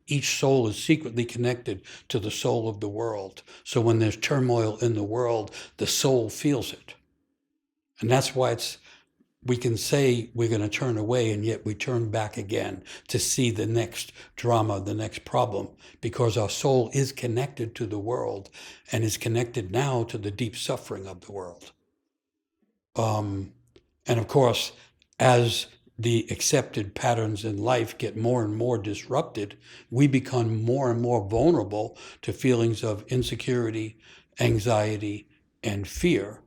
each soul is secretly connected to the soul of the world. So when there's turmoil in the world, the soul feels it. And that's why we can say we're going to turn away, and yet we turn back again to see the next drama, the next problem, because our soul is connected to the world and is connected now to the deep suffering of the world. And of course, as the accepted patterns in life get more and more disrupted, we become more and more vulnerable to feelings of insecurity, anxiety, and fear.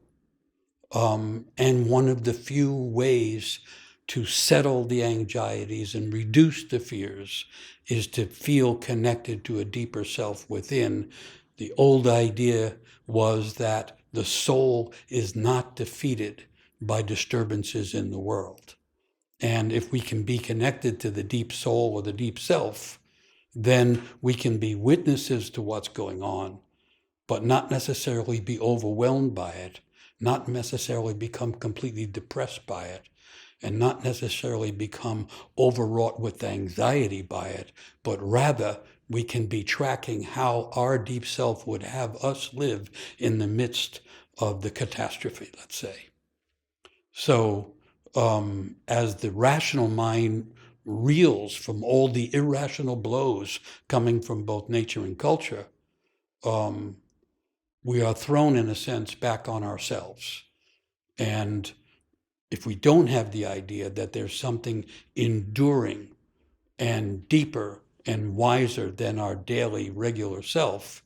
And one of the few ways to settle the anxieties and reduce the fears is to feel connected to a deeper self within. The old idea was that the soul is not defeated by disturbances in the world. And if we can be connected to the deep soul or the deep self, then we can be witnesses to what's going on, but not necessarily be overwhelmed by it, not necessarily become completely depressed by it, and not necessarily become overwrought with anxiety by it, but rather we can be tracking how our deep self would have us live in the midst of the catastrophe, let's say. So as the rational mind reels from all the irrational blows coming from both nature and culture, we are thrown, in a sense, back on ourselves. And if we don't have the idea that there's something enduring and deeper and wiser than our daily regular self,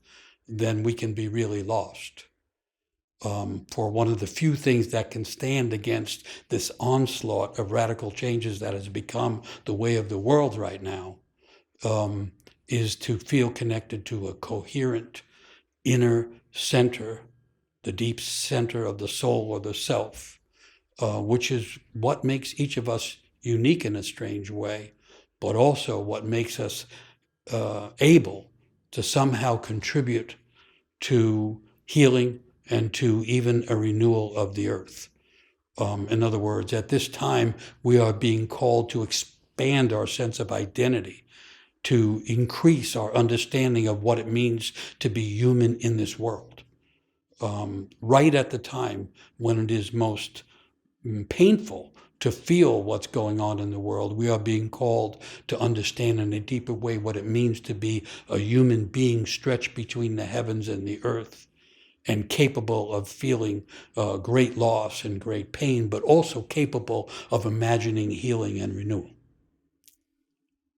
then we can be really lost. For one of the few things that can stand against this onslaught of radical changes that has become the way of the world right now, is to feel connected to a coherent inner center, the deep center of the soul or the self, which is what makes each of us unique in a strange way, but also what makes us able to somehow contribute to healing and to even a renewal of the earth. In other words, at this time, we are being called to expand our sense of identity, to increase our understanding of what it means to be human in this world. Right at the time when it is most painful to feel what's going on in the world, we are being called to understand in a deeper way what it means to be a human being stretched between the heavens and the earth, and capable of feeling great loss and great pain, but also capable of imagining healing and renewal.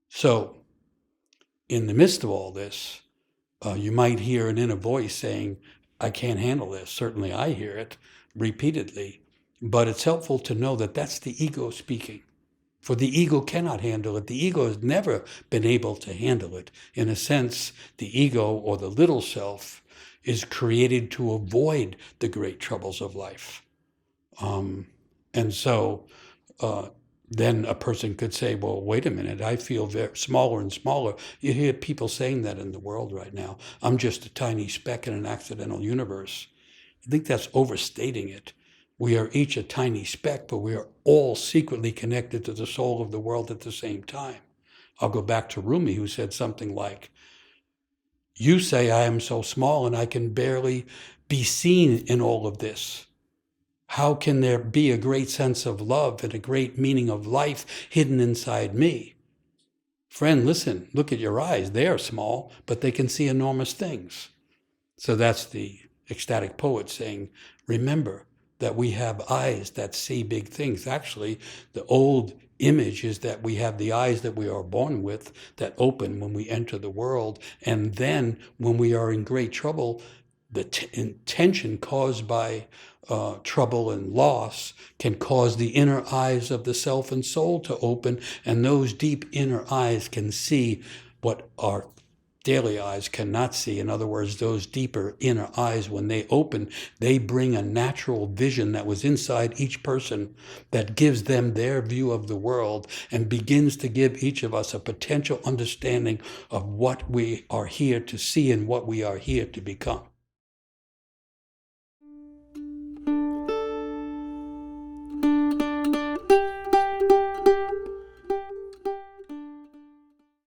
So, in the midst of all this, you might hear an inner voice saying, I can't handle this. Certainly I hear it repeatedly, but it's helpful to know that that's the ego speaking. For the ego cannot handle it. The ego has never been able to handle it. In a sense, the ego, or the little self, is created to avoid the great troubles of life. And so then a person could say, well, wait a minute, I feel very smaller and smaller. You hear people saying that in the world right now. I'm just a tiny speck in an accidental universe. I think that's overstating it. We are each a tiny speck, but we are all secretly connected to the soul of the world at the same time. I'll go back to Rumi, who said something like, you say I am so small and I can barely be seen in all of this. How can there be a great sense of love and a great meaning of life hidden inside me? Friend, listen, look at your eyes. They are small, but they can see enormous things. So that's the ecstatic poet saying, remember that we have eyes that see big things. Actually, the old image is that we have the eyes that we are born with that open when we enter the world. And then when we are in great trouble, the tension caused by trouble and loss can cause the inner eyes of the self and soul to open. And those deep inner eyes can see what our daily eyes cannot see. In other words, those deeper inner eyes, when they open, they bring a natural vision that was inside each person that gives them their view of the world and begins to give each of us a potential understanding of what we are here to see and what we are here to become.